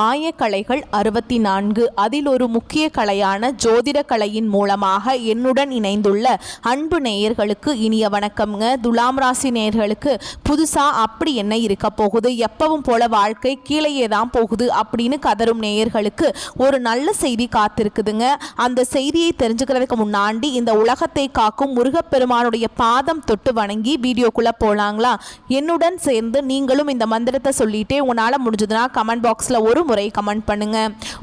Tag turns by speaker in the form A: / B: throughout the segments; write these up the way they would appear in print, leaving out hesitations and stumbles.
A: ஆயக்கலைகள் 64. அதில் ஒரு முக்கிய கலையான ஜோதிட கலையின் மூலமாக என்னுடன் இணைந்துள்ள அன்பு நேயர்களுக்கு இனிய வணக்கம்ங்க. துலாம் ராசி நேயர்களுக்கு புதுசாக அப்படி என்ன இருக்க போகுது, எப்பவும் போல வாழ்க்கை கீழேயே தான் போகுது அப்படின்னு கதரும் நேயர்களுக்கு ஒரு நல்ல செய்தி காத்திருக்குதுங்க. அந்த செய்தியை தெரிஞ்சுக்கிறதுக்கு முன்னாடி இந்த உலகத்தை காக்கும் முருகப்பெருமானுடைய பாதம் தொட்டு வணங்கி வீடியோக்குள்ள போலாங்களா? என்னுடன் சேர்ந்து நீங்களும் இந்த மந்திரத்தை சொல்லிட்டே உங்களால் முடிஞ்சதுன்னா கமெண்ட் பாக்ஸில் ஒரு முறை கமெண்ட் பண்ணுங்க.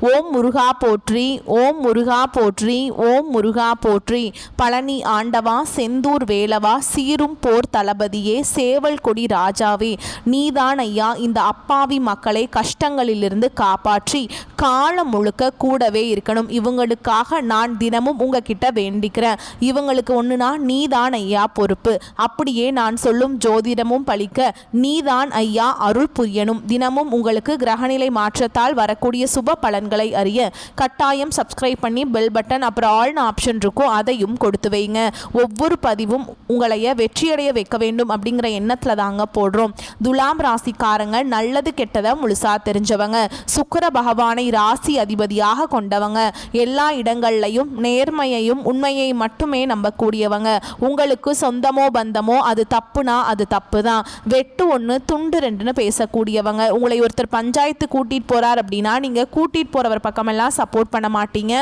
A: ஓம் முருகா போற்றி, ஓம் முருகா போற்றி, ஓம் முருகா போற்றி. பழனி ஆண்டவா, செந்தூர் வேலவா, சீரும் போர் தளபதியே, சேவல் கொடி ராஜாவே, நீதான் ஐயா இந்த அப்பாவி மக்களை கஷ்டங்களிலிருந்து காப்பாற்றி காலம் முழுக்க கூடவே இருக்கணும். இவங்களுக்காக நான் தினமும் உங்ககிட்ட வேண்டிக்கிறேன். இவங்களுக்கு ஒன்றுனா நீதான் ஐயா பொறுப்பு. அப்படியே நான் சொல்லும் ஜோதிடமும் பழிக்க நீதான் ஐயா அருள் புரியணும். தினமும் உங்களுக்கு கிரகநிலை மாற்றத்தால் வரக்கூடிய சுப பலன்களை அறிய கட்டாயம் சப்ஸ்கிரைப் பண்ணி பெல் பட்டன் அப்புறம் ஆல்னு ஆப்ஷன் இருக்கும், அதையும் கொடுத்து வைங்க. ஒவ்வொரு பதிவும் உங்களைய வெற்றியடைய வைக்க வேண்டும் அப்படிங்கிற எண்ணத்தில் தாங்க போடுறோம். துலாம் ராசிக்காரங்க நல்லது கெட்டதை முழுசா தெரிஞ்சவங்க, சுக்கிர பகவானை ராசி அதிபதியாக கொண்டவங்க, எல்லா இடங்கள்லையும் நேர்மையையும் உண்மையை மட்டுமே நம்பக்கூடியவங்க. உங்களுக்கு சொந்தமோ பந்தமோ அது தப்புனா அது தப்பு தான், வெட்டு ஒன்று துண்டு ரெண்டுன்னு பேசக்கூடியவங்க. உங்களை ஒருத்தர் பஞ்சாயத்து கூட்டிட்டு போறார் அப்படின்னா நீங்க கூட்டிட்டு போறவர் பக்கமெல்லாம் சப்போர்ட் பண்ண மாட்டீங்க.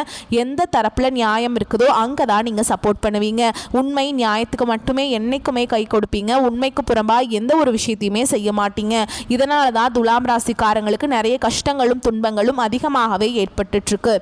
A: எந்த தரப்புல நியாயம் இருக்குதோ அங்கதான் நீங்க சப்போர்ட் பண்ணுவீங்க. உண்மை நியாயத்துக்கு மட்டுமே என்னைக்குமே கை கொடுப்பீங்க. உண்மைக்கு புறம்பா எந்த ஒரு விஷயத்தையுமே செய்ய மாட்டீங்க. இதனால தான் துலாம் ராசிக்காரங்களுக்கு நிறைய கஷ்டங்களும் துன்பங்களும் அதிகமாகவே ஏற்பட்டுட்டு இருக்கு.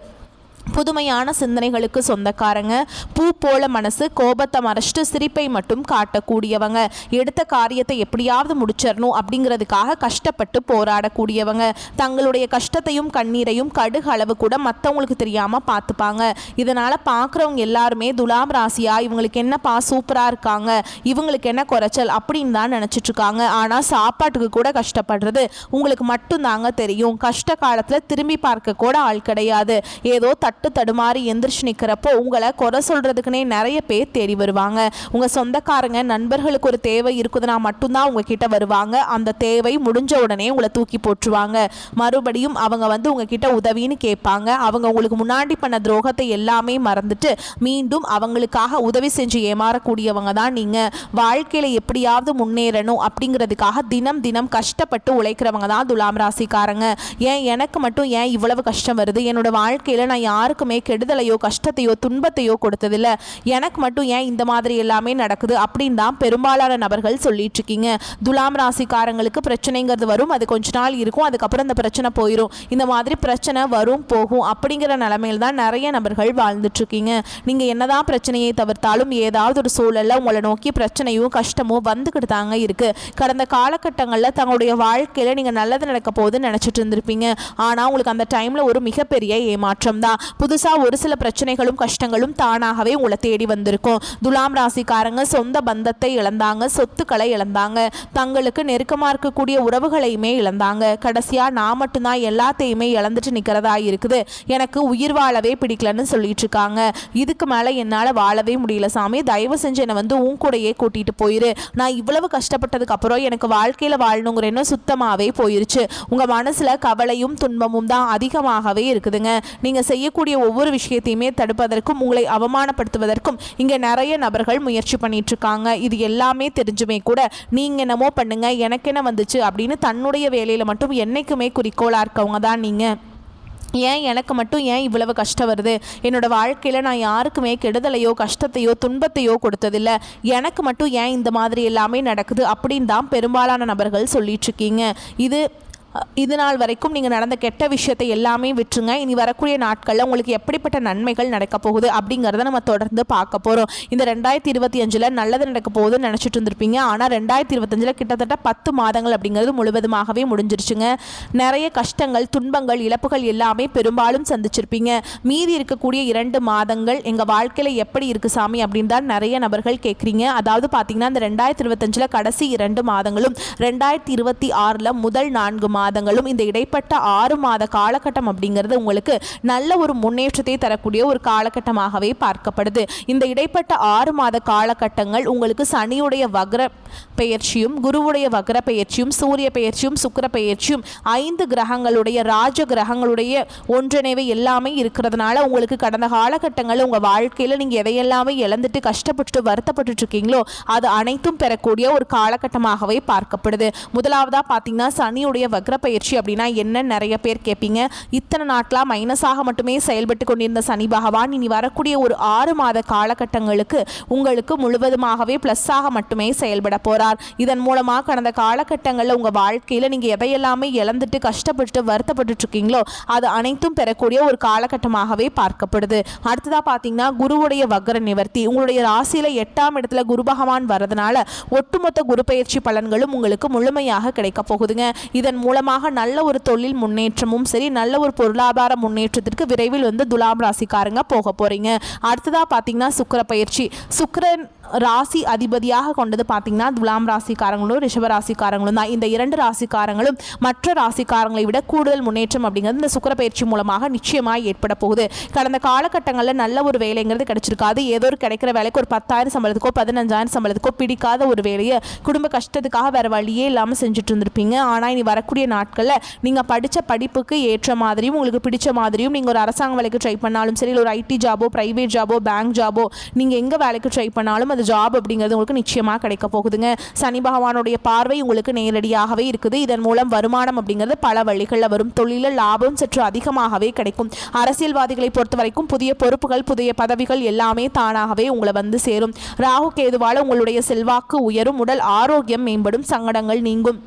A: புதுமையான சிந்தனைகளுக்கு சொந்தக்காரங்க, பூ போல மனசு, கோபத்தை மறைச்சிட்டு சிரிப்பை மட்டும் காட்டக்கூடியவங்க, எடுத்த காரியத்தை எப்படியாவது முடிச்சிடணும் அப்படிங்கிறதுக்காக கஷ்டப்பட்டு போராடக்கூடியவங்க, தங்களுடைய கஷ்டத்தையும் கண்ணீரையும் கடுகு அளவு கூட மற்றவங்களுக்கு தெரியாமல் பார்த்துப்பாங்க. இதனால் பார்க்குறவங்க எல்லாருமே துலாம் ராசியா இவங்களுக்கு என்னப்பா சூப்பராக இருக்காங்க, இவங்களுக்கு என்ன குறைச்சல் அப்படின்னு தான் நினச்சிட்ருக்காங்க. ஆனால் சாப்பாட்டுக்கு கூட கஷ்டப்படுறது உங்களுக்கு மட்டும்தாங்க தெரியும். கஷ்ட காலத்தில் திரும்பி பார்க்க கூட ஆள் கிடையாது. ஏதோ தடுமாறி எந்திரிச்சு நிற்கிறப்போ உங்களை குறை சொல்றதுக்குன்னே நிறைய பேர் தேடி வருவாங்க. உங்க சொந்தக்காரங்க நண்பர்களுக்கு ஒரு தேவை இருக்குதுன்னா மட்டும்தான் உங்ககிட்ட வருவாங்க. அந்த தேவை முடிஞ்ச உடனே உங்களை தூக்கி போட்டுருவாங்க. மறுபடியும் அவங்க வந்து உங்ககிட்ட உதவின்னு கேட்பாங்க. அவங்க உங்களுக்கு முன்னாடி பண்ண துரோகத்தை எல்லாமே மறந்துட்டு மீண்டும் அவங்களுக்காக உதவி செஞ்சு ஏமாறக்கூடியவங்க தான் நீங்க. வாழ்க்கையில எப்படியாவது முன்னேறணும் அப்படிங்கிறதுக்காக தினம் தினம் கஷ்டப்பட்டு உழைக்கிறவங்க தான் துலாம் ராசிக்காரங்க. ஏன் எனக்கு மட்டும் ஏன் இவ்வளவு கஷ்டம் வருது, என்னோட வாழ்க்கையில நான் யாருக்குமே கெடுதலையோ கஷ்டத்தையோ துன்பத்தையோ கொடுத்ததில்லை, எனக்கு மட்டும் ஏன் இந்த மாதிரி எல்லாமே நடக்குது அப்படின்னு தான் பெரும்பாலான நபர்கள் சொல்லிட்டு இருக்கீங்க. துலாம் ராசிக்காரங்களுக்கு பிரச்சனைங்கிறது வரும், அது கொஞ்ச நாள் இருக்கும், அதுக்கப்புறம் அந்த பிரச்சனை போயிடும். இந்த மாதிரி பிரச்சனை வரும் போகும் அப்படிங்கிற நிலைமையில் தான் நிறைய நபர்கள் வாழ்ந்துட்டு இருக்கீங்க. நீங்க என்னதான் பிரச்சனையை தவிர்த்தாலும் ஏதாவது ஒரு சூழல்ல உங்களை நோக்கி பிரச்சனையும் கஷ்டமும் வந்துக்கிட்டு தாங்க இருக்கு. கடந்த காலகட்டங்களில் தங்களுடைய வாழ்க்கையில நீங்க நல்லது நடக்க போகுதுன்னு நினைச்சிட்டு இருந்திருப்பீங்க. ஆனா உங்களுக்கு அந்த டைம்ல ஒரு மிகப்பெரிய ஏமாற்றம் தான். புதுசா ஒரு சில பிரச்சனைகளும் கஷ்டங்களும் தானாகவே உங்களை தேடி வந்திருக்கும். துலாம் ராசிக்காரங்க சொந்த பந்தத்தை இழந்தாங்க, சொத்துக்களை இழந்தாங்க, தங்களுக்கு நெருக்கமா இருக்கக்கூடிய உறவுகளையுமே இழந்தாங்க. கடைசியா நான் மட்டும்தான் எல்லாத்தையுமே இழந்துட்டு நிக்கிறதா இருக்குது, எனக்கு உயிர் வாழவே பிடிக்கலன்னு சொல்லிட்டு இருக்காங்க. இதுக்கு மேல என்னால வாழவே முடியல சாமி, தயவு செஞ்சு என்னை வந்து உன் கூடையே கூட்டிட்டு போயிரு. நான் இவ்வளவு கஷ்டப்பட்டதுக்கு அப்புறம் எனக்கு வாழ்க்கையில வாழணுங்கிற எண்ணம் சுத்தமாவே போயிருச்சு. உங்க மனசுல கவலையும் துன்பமும் தான் அதிகமாகவே இருக்குதுங்க. நீங்க செய்யக்கூடிய ஒவ்வொரு விஷயத்தையுமே தடுப்பதற்கும் உங்களை அவமானப்படுத்துவதற்கும் இங்க நிறைய நபர்கள் முயற்சி பண்ணிட்டு இருக்காங்க. இது எல்லாமே தெரிஞ்சுமே கூட நீங்க என்னமோ பண்ணுங்க எனக்கு என்ன வந்துச்சு அப்படின்னு தன்னுடைய வேலையில மட்டும் என்னைக்குமே குறிக்கோளா இருக்கவங்க தான் நீங்க. ஏன் எனக்கு மட்டும் ஏன் இவ்வளவு கஷ்டம் வருது, என்னோட வாழ்க்கையில் நான் யாருக்குமே கெடுதலையோ கஷ்டத்தையோ துன்பத்தையோ கொடுத்ததில்லை, எனக்கு மட்டும் ஏன் இந்த மாதிரி எல்லாமே நடக்குது அப்படின்னு தான் பெரும்பாலான நபர்கள் சொல்லிட்டு இருக்கீங்க. இது நாள் வரைக்கும் நீங்கள் நடந்த கெட்ட விஷயத்தை எல்லாமே விட்டுருங்க. இனி வரக்கூடிய நாட்களில் உங்களுக்கு எப்படிப்பட்ட நன்மைகள் நடக்க போகுது அப்படிங்கிறத நம்ம தொடர்ந்து பார்க்க போகிறோம். இந்த 2025 நல்லது நடக்க போகுதுன்னு நினச்சிட்டு இருந்திருப்பீங்க. ஆனால் 2025 கிட்டத்தட்ட 10 மாதங்கள் அப்படிங்கிறது முழுவதுமாகவே முடிஞ்சிருச்சுங்க. நிறைய கஷ்டங்கள் துன்பங்கள் இழப்புகள் எல்லாமே பெரும்பாலும் சந்திச்சிருப்பீங்க. மீதி இருக்கக்கூடிய 2 மாதங்கள் எங்கள் வாழ்க்கையில் எப்படி இருக்குது சாமி அப்படின்னு தான் நிறைய நபர்கள் கேட்குறீங்க. அதாவது பார்த்தீங்கன்னா இந்த 2025 கடைசி 2 மாதங்களும் 2026 முதல் 4 மாதங்களும் இந்த இடைப்பட்ட 6 மாத காலகட்டம் அப்படிங்கிறது உங்களுக்கு நல்ல ஒரு முன்னேற்றத்தை தரக்கூடிய ஒரு காலகட்டமாகவே பார்க்கப்படுது. இந்த இடைப்பட்ட 6 மாத காலகட்டங்கள் உங்களுக்கு சனியுடைய வக்ர பெயர்ச்சியும் குருவுடைய வக்ர பெயர்ச்சியும் சூரிய பெயர்ச்சியும் சுக்கிர பெயர்ச்சியும் 5 கிரகங்களுடைய ராஜ கிரகங்களுடைய ஒன்றிணைவை எல்லாமே இருக்கிறதுனால உங்களுக்கு கடந்த காலகட்டங்களில் உங்கள் வாழ்க்கையில் நீங்கள் எதையெல்லாமே இழந்துட்டு கஷ்டப்பட்டு வருத்தப்பட்டு இருக்கீங்களோ அது அனைத்தும் பெறக்கூடிய ஒரு காலகட்டமாகவே பார்க்கப்படுது. முதலாவதாக பார்த்தீங்கன்னா சனியுடைய வக்ர பயிற்சி அப்படின்னா என்ன நிறைய பேர் கேட்பீங்க. இத்தனை நாட்களாக மைனஸாக மட்டுமே செயல்பட்டு கொண்டிருந்த சனி பகவான் இனி வரக்கூடிய ஒரு 6 மாத காலகட்டங்களுக்கு உங்களுக்கு முழுவதுமாகவே ப்ளஸ்ஸாக மட்டுமே செயல்பட போகிறார். இதன் மூலமாக கடந்த காலகட்டங்களில் உங்கள் வாழ்க்கையில் நீங்கள் எதையெல்லாமே இழந்துட்டு கஷ்டப்பட்டு வருத்தப்பட்டு இருக்கீங்களோ அது அனைத்தும் பெறக்கூடிய ஒரு காலகட்டமாகவே பார்க்கப்படுது. அடுத்ததாக பார்த்தீங்கன்னா குருவுடைய வக்ர நிவர்த்தி. உங்களுடைய ராசியில் 8ஆம் இடத்துல குரு பகவான் வரதுனால ஒட்டுமொத்த குரு பயிற்சி பலன்களும் உங்களுக்கு முழுமையாக கிடைக்க போகுதுங்க. இதன் மூலமாக நல்ல ஒரு தொழில் முன்னேற்றமும் சரி நல்ல ஒரு பொருளாதார முன்னேற்றத்திற்கு விரைவில் துலாம் ராசிக்காரங்க போக போறீங்க. அடுத்ததாக பார்த்தீங்கன்னா சுக்கிர பயிற்சி. சுக்கிரன் ராசி அதிபதியாக கொண்டது பார்த்தீங்கன்னா துலாம் ராசிக்காரங்களும் ரிஷப ராசிக்காரங்களும் தான். இந்த 2 ராசிக்காரங்களும் மற்ற ராசிக்காரங்களை விட கூடுதல் முன்னேற்றம் அப்படிங்கிறது இந்த சுக்கிர பயிற்சி மூலமாக நிச்சயமாக ஏற்பட போகுது. கடந்த காலகட்டங்களில் நல்ல ஒரு வேலைங்கிறது கிடைச்சிருக்காது. ஏதோ ஒரு கிடைக்கிற வேலைக்கு ஒரு 10,000 சம்பளத்துக்கோ 15,000 சம்பளத்துக்கோ பிடிக்காத ஒரு வேலையை குடும்ப கஷ்டத்துக்காக வேறு வழியே இல்லாமல் செஞ்சுட்டு இருந்திருப்பீங்க. ஆனால் இனி வரக்கூடிய நாட்களில் நீங்கள் படித்த படிப்புக்கு ஏற்ற மாதிரியும் உங்களுக்கு பிடிச்ச மாதிரியும் நீங்கள் ஒரு அரசாங்க வேலைக்கு ட்ரை பண்ணாலும் சரி, ஒரு ஐடி ஜாபோ பிரைவேட் ஜாபோ பேங்க் ஜாபோ நீங்கள் எங்கே வேலைக்கு ட்ரை பண்ணாலும் அந்த ஜாப் அப்படிங்கிறது உங்களுக்கு நிச்சயமாக கிடைக்க போகுதுங்க. சனி பகவானுடைய பார்வை உங்களுக்கு நேரடியாகவே இருக்குது. இதன் மூலம் வருமானம் அப்படிங்கிறது பல வழிகளில் வரும். தொழிலில் லாபம் சற்று அதிகமாகவே கிடைக்கும். அரசியல்வாதிகளை பொறுத்த வரைக்கும் புதிய பொறுப்புகள் புதிய பதவிகள் எல்லாமே தானாகவே உங்களை சேரும். ராகு கேதுவால உங்களுடைய செல்வாக்கு உயரும். உடல் ஆரோக்கியம் மேம்படும். சங்கடங்கள் நீங்கும்.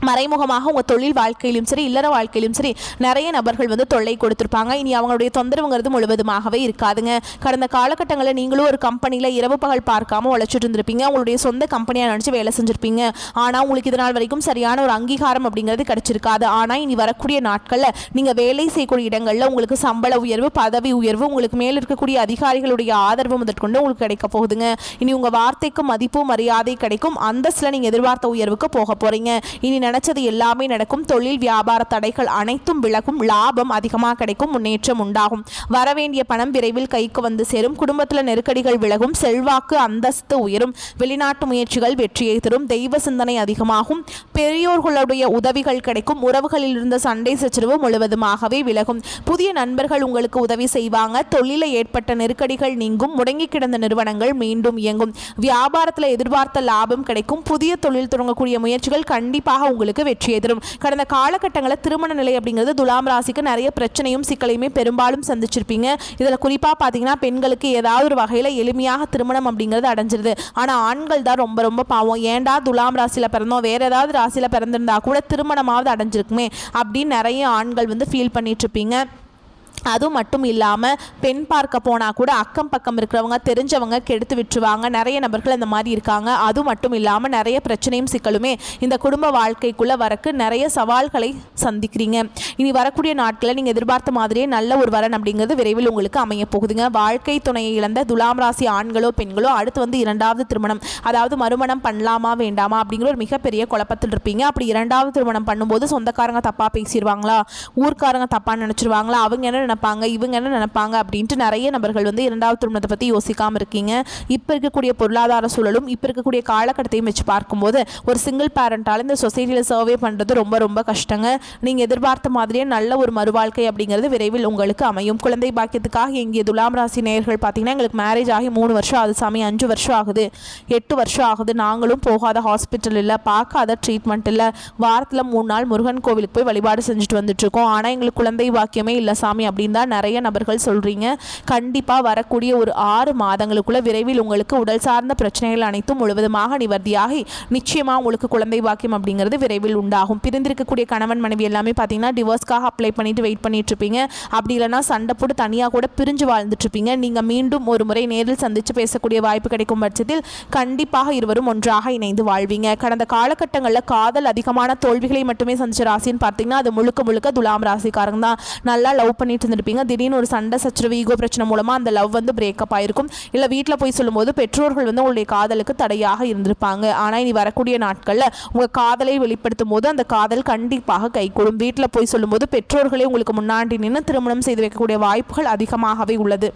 A: மறைமுகமாக உங்கள் தொழில் வாழ்க்கையிலும் சரி இல்லற வாழ்க்கையிலும் சரி நிறைய நபர்கள் தொல்லை கொடுத்துருப்பாங்க. இனி அவங்களுடைய தொந்தரவுங்கிறது முழுவதுமாகவே இருக்காதுங்க. கடந்த காலகட்டங்களில் நீங்களும் ஒரு கம்பெனியில் இரவு பகல் பார்க்காம உழைச்சிட்டு இருந்திருப்பீங்க. உங்களுடைய சொந்த கம்பெனியாக நினச்சி வேலை செஞ்சுருப்பீங்க. ஆனால் உங்களுக்கு இதனால் வரைக்கும் சரியான ஒரு அங்கீகாரம் அப்படிங்கிறது கிடைச்சிருக்காது. ஆனால் இனி வரக்கூடிய நாட்களில் நீங்கள் வேலை செய்யக்கூடிய இடங்களில் உங்களுக்கு சம்பள உயர்வு பதவி உயர்வு உங்களுக்கு மேல் இருக்கக்கூடிய அதிகாரிகளுடைய ஆதரவு முதற்கொண்டு உங்களுக்கு கிடைக்க போகுதுங்க. இனி உங்கள் வார்த்தைக்கு மதிப்பு மரியாதை கிடைக்கும். அந்தஸ்தில் நீங்கள் எதிர்பார்த்த உயர்வுக்கு போக போகிறீங்க. இனி நினைச்சது எல்லாமே நடக்கும். தொழில் வியாபார தடைகள் அனைத்தும் விலகும். லாபம் அதிகமாக கிடைக்கும். முன்னேற்றம் உண்டாகும். வரவேண்டிய பணம் விரைவில் கைக்கு சேரும். குடும்பத்தில் நெருக்கடிகள் விலகும். செல்வாக்கு அந்தஸ்து உயரும். வெளிநாட்டு முயற்சிகள் வெற்றியை தரும். தெய்வ சிந்தனை அதிகமாகும். பெரியோர்களுடைய உதவிகள் கிடைக்கும். உறவுகளில் இருந்த சண்டை சச்சரவு முழுவதுமாகவே விலகும். புதிய நண்பர்கள் உங்களுக்கு உதவி செய்வாங்க. தொழிலில் ஏற்பட்ட நெருக்கடிகள் நீங்கும். முடங்கி கிடந்த நிறுவனங்கள் மீண்டும் இயங்கும். வியாபாரத்தில் எதிர்பார்த்த லாபம் கிடைக்கும். புதிய தொழில் தொடங்கக்கூடிய முயற்சிகள் கண்டிப்பாக உங்களுக்கு வெற்றியை தரும். கடந்த காலகட்டங்களில் திருமண நிலை அப்படிங்கிறது துலாம் ராசிக்கு நிறைய பிரச்சனையும் சிக்கலையுமே பெரும்பாலும் சந்திச்சிருப்பீங்க. இதில் குறிப்பாக பார்த்தீங்கன்னா பெண்களுக்கு ஏதாவது ஒரு வகையில் எளிமையாக திருமணம் அப்படிங்கிறது அடைஞ்சிருது. ஆனால் ஆண்கள் தான் ரொம்ப ரொம்ப பாவம். ஏண்டா துலாம் ராசியில் பிறந்தோம் வேற ஏதாவது ராசியில் பிறந்திருந்தா கூட திருமணமாவது அடைஞ்சிருக்குமே அப்படின்னு நிறைய ஆண்கள் ஃபீல் பண்ணிட்டு இருப்பீங்க. அது மட்டும் இல்லாமல் பெண் பார்க்க போனால் கூட அக்கம் பக்கம் இருக்கிறவங்க தெரிஞ்சவங்க கெடுத்து விட்டுருவாங்க. நிறைய நபர்கள் அந்த மாதிரி இருக்காங்க. அது மட்டும் இல்லாமல் நிறைய பிரச்சனையும் சிக்கலுமே இந்த குடும்ப வாழ்க்கைக்குள்ளே வரக்கு நிறைய சவால்களை சந்திக்கிறீங்க. இனி வரக்கூடிய நாட்களில் நீங்கள் எதிர்பார்த்த மாதிரியே நல்ல ஒரு வரன் அப்படிங்கிறது விரைவில் உங்களுக்கு அமைய போகுதுங்க. வாழ்க்கை துணையை இழந்த துலாம் ராசி ஆண்களோ பெண்களோ அடுத்து 2வது திருமணம் அதாவது மறுமணம் பண்ணலாமா வேண்டாமா அப்படிங்கிற ஒரு மிகப்பெரிய குழப்பத்தில் இருப்பீங்க. அப்படி 2வது திருமணம் பண்ணும்போது சொந்தக்காரங்க தப்பாக பேசிடுவாங்களா, ஊர்க்காரங்க தப்பாக நினச்சிருவாங்களா, அவங்க என்ன நினைப்பாங்க இவங்க என்ன நினைப்பாங்க அப்படின்ட்டு நிறைய நபர்கள் 2வது திருமணத்தை பற்றி யோசிக்காமல் இருக்கீங்க. இப்போ இருக்கக்கூடிய பொருளாதார சூழலும் இப்போ இருக்கக்கூடிய காலகட்டத்தையும் வச்சு பார்க்கும்போது ஒரு சிங்கிள் பேரண்டால் இந்த சொசைட்டியில் சர்வே பண்ணுறது ரொம்ப ரொம்ப கஷ்டங்க. நீங்கள் எதிர்பார்த்த மாதிரியே நல்ல ஒரு மறுவாழ்க்கை அப்படிங்கிறது விரைவில் உங்களுக்கு அமையும். குழந்தை பாக்கியத்துக்காக எங்கே துலாம் ராசி நேயர்கள் பார்த்தீங்கன்னா எங்களுக்கு மேரேஜ் ஆகி 3 வருஷம் ஆகுது சாமி, 5 வருஷம் ஆகுது, 8 வருஷம் ஆகுது, நாங்களும் போகாத ஹாஸ்பிட்டல் இல்லை, பார்க்காத ட்ரீட்மெண்ட் இல்லை, வாரத்தில் 3 நாள் முருகன் கோவிலுக்கு போய் வழிபாடு செஞ்சுட்டு வந்துட்டுருக்கோம், ஆனால் எங்களுக்கு குழந்தை பாக்கியமே இல்லை சாமி அப்படின்னு தான் நிறைய நபர்கள் சொல்கிறீங்க. கண்டிப்பாக வரக்கூடிய ஒரு 6 மாதங்களுக்குள்ள விரைவில் உங்களுக்கு உடல் சார்ந்த பிரச்சனைகள் அனைத்தும் முழுவதுமாக நிவர்த்தியாகி நிச்சயமாக உங்களுக்கு குழந்தை பாக்கியம் அப்படிங்கிறது விரைவில் உண்டாகும். பிரிந்திருக்கக்கூடிய கணவன் மனைவி எல்லாமே பார்த்தீங்கன்னா டிவோர்ஸ்க்காக அப்ளை பண்ணிட்டு வெயிட் பண்ணிட்டு இருப்பீங்க. அப்படி இல்லைனா சண்டை போட்டு தனியாக கூட பிரிஞ்சு வாழ்ந்துட்டு இருப்பீங்க. நீங்கள் மீண்டும் ஒரு முறை நேரில் சந்தித்து பேசக்கூடிய வாய்ப்பு கிடைக்கும் பட்சத்தில் கண்டிப்பாக இருவரும் ஒன்றாக இணைந்து வாழ்வீங்க. கடந்த காலகட்டங்களில் காதல் அதிகமான தோல்விகளை மட்டுமே சந்திச்ச ராசின்னு பார்த்தீங்கன்னா அது முழுக்க முழுக்க துலாம் ராசிக்காரங்க தான். நல்லா லவ் பண்ணிட்டு இருந்திருப்பீங்க. திடீர்னு ஒரு சண்டை சச்சரவு ஈகோ பிரச்சனை மூலமாக அந்த லவ் வந்து பிரேக்கப் ஆயிருக்கும். இல்லை வீட்டில் போய் சொல்லும்போது பெற்றோர்கள் வந்து உங்களுடைய காதலுக்கு தடையாக இருந்திருப்பாங்க. ஆனால் இனி வரக்கூடிய நாட்களில் உங்கள் காதலை வெளிப்படுத்தும் போது அந்த காதல் கண்டிப்பாக கைகூடும். வீட்டில் போய் சொல்லும்போது பெற்றோர்களே உங்களுக்கு முன்னாடி நின்று திருமணம் செய்து வைக்கக்கூடிய வாய்ப்புகள் அதிகமாகவே உள்ளது.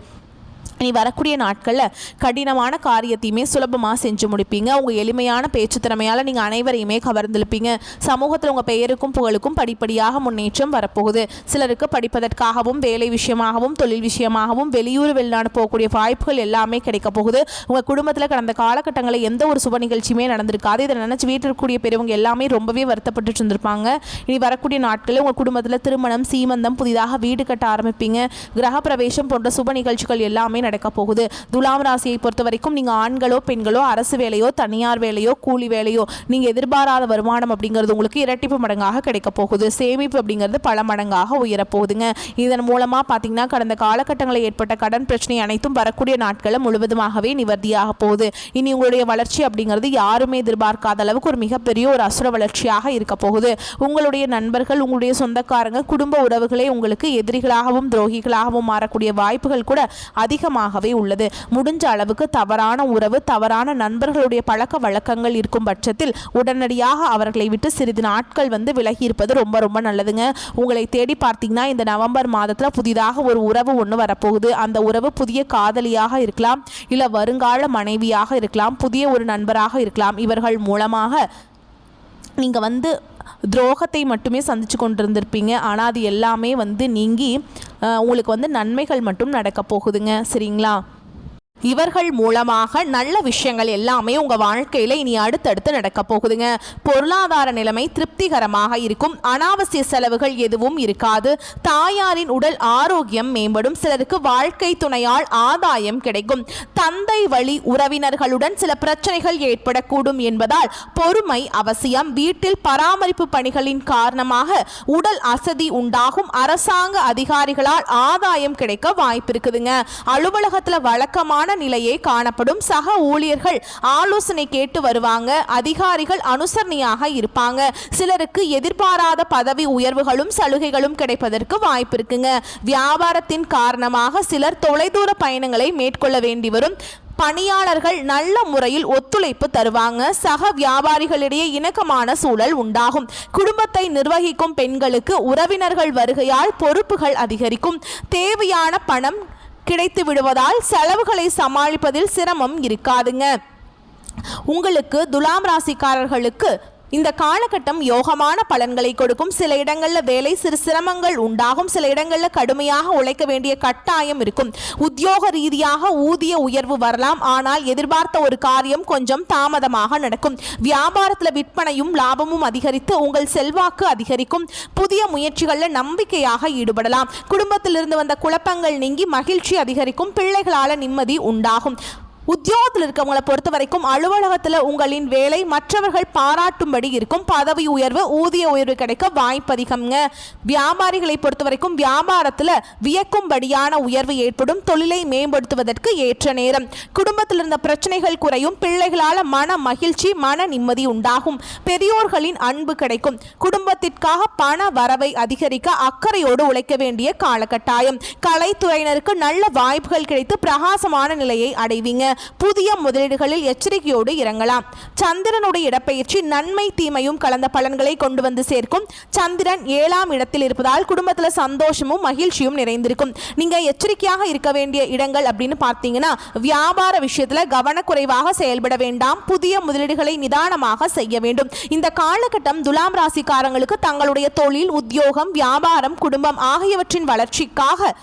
A: இனி வரக்கூடிய நாட்களில் கடினமான காரியத்தையுமே சுலபமாக செஞ்சு முடிப்பீங்க. உங்கள் எளிமையான பேச்சு திறமையால் நீங்கள் அனைவரையுமே கவர்ந்திருப்பீங்க. சமூகத்தில் உங்கள் பெயருக்கும் புகழுக்கும் படிப்படியாக முன்னேற்றம் வரப்போகுது. சிலருக்கு படிப்பதற்காகவும் வேலை விஷயமாகவும் தொழில் விஷயமாகவும் வெளியூர் வெளிநாடு போகக்கூடிய வாய்ப்புகள் எல்லாமே கிடைக்க போகுது. உங்கள் குடும்பத்தில் கடந்த காலகட்டங்களில் எந்த ஒரு சுப நிகழ்ச்சியுமே நடந்திருக்காது. இதை நினச்சி வீட்டில் இருக்கக்கூடிய பெரியவங்க எல்லாமே ரொம்பவே வருத்தப்பட்டு இருந்திருப்பாங்க. இனி வரக்கூடிய நாட்களில் உங்கள் குடும்பத்தில் திருமணம், சீமந்தம், புதிதாக வீடு கட்ட ஆரம்பிப்பீங்க. கிரக பிரவேசம் போன்ற சுப நிகழ்ச்சிகள் எல்லாமே நடக்க போகுது. துலாம் ராசியை பொறுத்த வரைக்கும் நீங்க ஆண்களோ பெண்களோ அரசு வேலையோ தனியார் வேலையோ கூலி வேலையோ நீங்க எதிர்பாராத வருமானம் அப்படிங்கிறது உங்களுக்கு இரட்டிப்பு மடங்காக கிடைக்க போகுது. சேமிப்பு அப்படிங்கிறது பல மடங்காக உயரப்போகுதுங்க. இதன் மூலமா பாத்தீங்கன்னா கடந்த காலகட்டங்களில் ஏற்பட்ட கடன் பிரச்சனை அனைத்தும் வரக்கூடிய நாட்களில் முழுவதுமாகவே நிவர்த்தியாக போகுது. இனி உங்களுடைய வளர்ச்சி அப்படிங்கிறது யாருமே எதிர்பார்க்காத அளவுக்கு ஒரு மிகப்பெரிய ஒரு அசுர வளர்ச்சியாக இருக்க போகுது. உங்களுடைய நண்பர்கள், உங்களுடைய சொந்தக்காரங்க, குடும்ப உறவுகளே உங்களுக்கு எதிரிகளாகவும் துரோகிகளாகவும் மாறக்கூடிய வாய்ப்புகள் கூட அதிகமாகவே உள்ளது. முடிஞ்ச அளவுக்கு தவறான உறவு, தவறான நண்பர்களுடைய பழக்க வழக்கங்கள் இருக்கும் பட்சத்தில் உடனடியாக அவர்களை விட்டு சிறிது நாட்கள் வந்து விலகி இருப்பது ரொம்ப ரொம்ப நல்லதுங்க. உங்களை தேடி பார்த்தீங்கன்னா இந்த நவம்பர் மாதத்தில் புதிதாக ஒரு உறவு ஒன்று வரப்போகுது. அந்த உறவு புதிய காதலியாக இருக்கலாம், இல்லை வருங்கால மனைவியாக இருக்கலாம், புதிய ஒரு நண்பராக இருக்கலாம். இவர்கள் மூலமாக நீங்கள் வந்து துரோகத்தை மட்டுமே சந்திச்சு கொண்டிருந்திருப்பீங்க. ஆனால் அது எல்லாமே வந்து நீங்கி உங்களுக்கு வந்து நன்மைகள் மட்டும் நடக்க போகுதுங்க. சரிங்களா? இவர்கள் மூலமாக நல்ல விஷயங்கள் எல்லாமே உங்கள் வாழ்க்கையில் இனி அடுத்தடுத்து நடக்க போகுதுங்க. பொருளாதார நிலைமை திருப்திகரமாக இருக்கும். அனாவசிய செலவுகள் எதுவும் இருக்காது. தாயாரின் உடல் ஆரோக்கியம் மேம்படும். சிலருக்கு வாழ்க்கை துணையால் ஆதாயம் கிடைக்கும். தந்தை வழி உறவினர்களுடன் சில பிரச்சனைகள் ஏற்படக்கூடும் என்பதால் பொறுமை அவசியம். வீட்டில் பராமரிப்பு பணிகளின் காரணமாக உடல் அசதி உண்டாகும். அரசாங்க அதிகாரிகளால் ஆதாயம் கிடைக்க வாய்ப்பு இருக்குதுங்க. அலுவலகத்தில் வழக்கமான நிலையே காணப்படும். சக ஊழியர்கள் ஆலோசனை கேட்டு வருவாங்க. அதிகாரிகள் அனுசரணையாக இருப்பாங்க. சிலருக்கு எதிர்பாராத பதவி உயர்வுகளும் சலுகைகளும் கிடைப்பதற்கு வாய்ப்பு இருக்குங்க. வியாபாரத்தின் காரணமாக சிலர் தொலைதூர பயணங்களை மேற்கொள்ள வேண்டி வரும். பணியாளர்கள் நல்ல முறையில் ஒத்துழைப்பு தருவாங்க. சக வியாபாரிகளிடையே இணக்கமான சூழல் உண்டாகும். குடும்பத்தை நிர்வகிக்கும் பெண்களுக்கு உறவினர்கள் வருகையால் பொறுப்புகள் அதிகரிக்கும். தேவையான பணம் கிடைத்து விடுவதால் செலவுகளை சமாளிப்பதில் சிரமம் இருக்காதுங்க. உங்களுக்கு துலாம் ராசிக்காரர்களுக்கு இந்த காலகட்டம் யோகமான பலன்களை கொடுக்கும். சில இடங்களில் வேலை சிறு சிரமங்கள் உண்டாகும். சில இடங்களில் கடுமையாக உழைக்க வேண்டிய கட்டாயம் இருக்கும். உத்தியோக ரீதியாக ஊதிய உயர்வு வரலாம். ஆனால் எதிர்பார்த்த ஒரு காரியம் கொஞ்சம் தாமதமாக நடக்கும். வியாபாரத்தில் விற்பனையும் லாபமும் அதிகரித்து உங்கள் செல்வாக்கு அதிகரிக்கும். புதிய முயற்சிகளில் நம்பிக்கையாக ஈடுபடலாம். குடும்பத்திலிருந்து வந்த குழப்பங்கள் நீங்கி மகிழ்ச்சி அதிகரிக்கும். பிள்ளைகளால் நிம்மதி உண்டாகும். உத்தியோகத்தில் இருக்கவங்களை பொறுத்த வரைக்கும் அலுவலகத்தில் உங்களின் வேலை மற்றவர்கள் பாராட்டும்படி இருக்கும். பதவி உயர்வு, ஊதிய உயர்வு கிடைக்க வாய்ப்பு அதிகம்ங்க. வியாபாரிகளை பொறுத்த வரைக்கும் வியாபாரத்தில் வியக்கும்படியான உயர்வு ஏற்படும். தொழிலை மேம்படுத்துவதற்கு ஏற்ற நேரம். குடும்பத்தில் இருந்த பிரச்சனைகள் குறையும். பிள்ளைகளால் மன மகிழ்ச்சி, மன நிம்மதி உண்டாகும். பெரியோர்களின் அன்பு கிடைக்கும். குடும்பத்திற்காக பண வரவை அதிகரிக்க அக்கறையோடு உழைக்க வேண்டிய காலகட்டாயம். கலைத்துறையினருக்கு நல்ல வாய்ப்புகள் கிடைத்து பிரகாசமான நிலையை அடைவீங்க. புதிய முதலீடுகளில் எச்சரிக்கையோடு இறங்கலாம். சந்திரனுடைய இடப்பெயர்ச்சி நன்மை தீமையும் கலந்த பலன்களை கொண்டு வந்து சேர்க்கும். சந்திரன் 7ஆம் இடத்தில் இருப்பதால் குடும்பத்தில் சந்தோஷமும் மகிழ்ச்சியும் நிறைந்திருக்கும். நீங்க எச்சரிக்கையாக இருக்க வேண்டிய இடங்கள் அப்படின்னு பார்த்தீங்கன்னா வியாபார விஷயத்துல கவனக்குறைவாக செயல்பட வேண்டாம். புதிய முதலீடுகளை நிதானமாக செய்ய வேண்டும். இந்த காலகட்டம் துலாம் ராசிக்காரங்களுக்கு தங்களுடைய தொழில், உத்தியோகம், வியாபாரம், குடும்பம் ஆகியவற்றின் வளர்ச்சிக்காக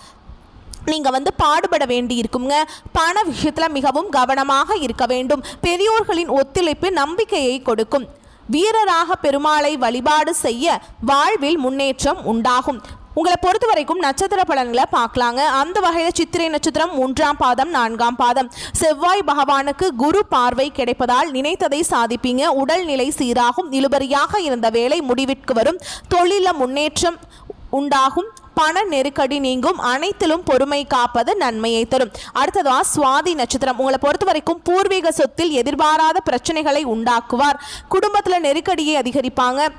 A: நீங்கள் வந்து பாடுபட வேண்டி இருக்குங்க. பண விஷயத்தில் மிகவும் கவனமாக இருக்க வேண்டும். பெரியோர்களின் ஒத்துழைப்பு நம்பிக்கையை கொடுக்கும். வீரராக பெருமாளை வழிபாடு செய்ய வாழ்வில் முன்னேற்றம் உண்டாகும். உங்களை பொறுத்த வரைக்கும் நட்சத்திர பலன்களை பார்க்கலாங்க. அந்த வகையில் சித்திரை நட்சத்திரம் 3ஆம் பாதம் 4ஆம் பாதம். செவ்வாய் பகவானுக்கு குரு பார்வை கிடைப்பதால் நினைத்ததை சாதிப்பீங்க. உடல்நிலை சீராகும். இழுபறியாக இருந்த வேலை முடிவிற்கு வரும். தொழில முன்னேற்றம் உண்டாகும். பண நெருக்கடி நீங்கும். அனைத்திலும் பொறுமை காப்பது நன்மையை தரும். அடுத்ததா சுவாதி நட்சத்திரம். உங்களை பொறுத்த வரைக்கும் பூர்வீக சொத்தில் எதிர்பாராத பிரச்சனைகளை உண்டாக்குவார். குடும்பத்தில் நெருக்கடியை அதிகரிப்பாங்க.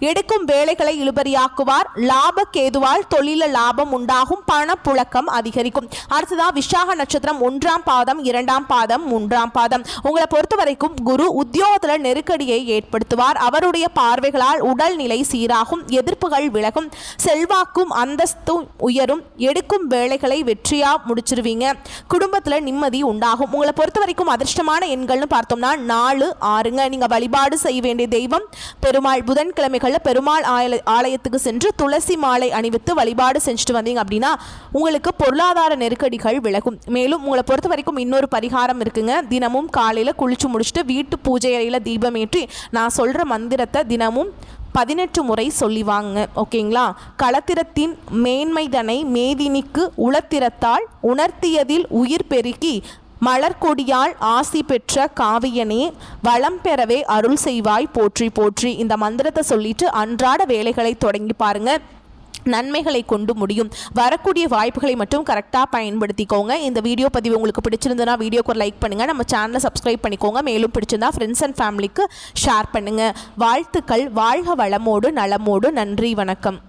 A: எடுக்கும் வேலைகளை இழுபறியாக்குவார். லாப கேதுவால் தொழில லாபம் உண்டாகும். பணப்புழக்கம் அதிகரிக்கும். அடுத்ததா விசாக நட்சத்திரம் 1ஆம் பாதம் 2ஆம் பாதம் 3ஆம் பாதம். உங்களை பொறுத்த வரைக்கும் குரு உத்தியோகத்துல நெருக்கடியை ஏற்படுத்துவார். அவருடைய பார்வைகளால் உடல்நிலை சீராகும். எதிர்ப்புகள் விலகும். செல்வாக்கும் அந்தஸ்தும் உயரும். எடுக்கும் வேலைகளை வெற்றியா முடிச்சிருவீங்க. குடும்பத்துல நிம்மதி உண்டாகும். உங்களை பொறுத்த வரைக்கும் அதிர்ஷ்டமான எண்கள்னு பார்த்தோம்னா 4, 6ங்க. நீங்க வழிபாடு செய்ய வேண்டிய தெய்வம் பெருமாள். புதன்கிழமைகள்ல பெருமாள் ஆலயத்துக்கு சென்று துளசி மாலை அணிவித்து வழிபாடு செஞ்சுட்டு வந்தீங்க அப்படின்னா உங்களுக்கு பொருளாதார நெருக்கடிகள் விலகும். மேலும் உங்களை பொறுத்த வரைக்கும் இன்னொரு பரிகாரம் இருக்குங்க. தினமும் காலையில குளிச்சு முடிச்சுட்டு வீட்டு பூஜை அறையில தீபம் ஏற்றி நான் சொல்ற மந்திரத்தை தினமும் 18 முறை சொல்லி வாங்க. ஓகேங்களா? களத்திரத்தின் மேன்மைதனை மேதினிக்கு உளத்திரத்தால் உணர்த்தியதில் உயிர் பெருக்கி மலர்கொடியால் ஆசி பெற்ற காவியனே வளம் பெறவே அருள் செய்வாய் போற்றி போற்றி. இந்த மந்திரத்தை சொல்லிட்டு அன்றாட வேலைகளை தொடங்கி பாருங்க. நன்மைகளை கொண்டு முடியும். வரக்கூடிய வாய்ப்புகளை மட்டும் கரெக்டாக பயன்படுத்திக்கோங்க. இந்த வீடியோ பதிவு உங்களுக்கு பிடிச்சிருந்ததுன்னா வீடியோக்கு ஒரு லைக் பண்ணுங்கள். நம்ம சேனலை சப்ஸ்கிரைப் பண்ணிக்கோங்க. மேலும் பிடிச்சிருந்தா ஃப்ரெண்ட்ஸ் அண்ட் ஃபேமிலிக்கு ஷேர் பண்ணுங்கள். வாழ்த்துக்கள். வாழ்க வளமோடு நலமோடு. நன்றி, வணக்கம்.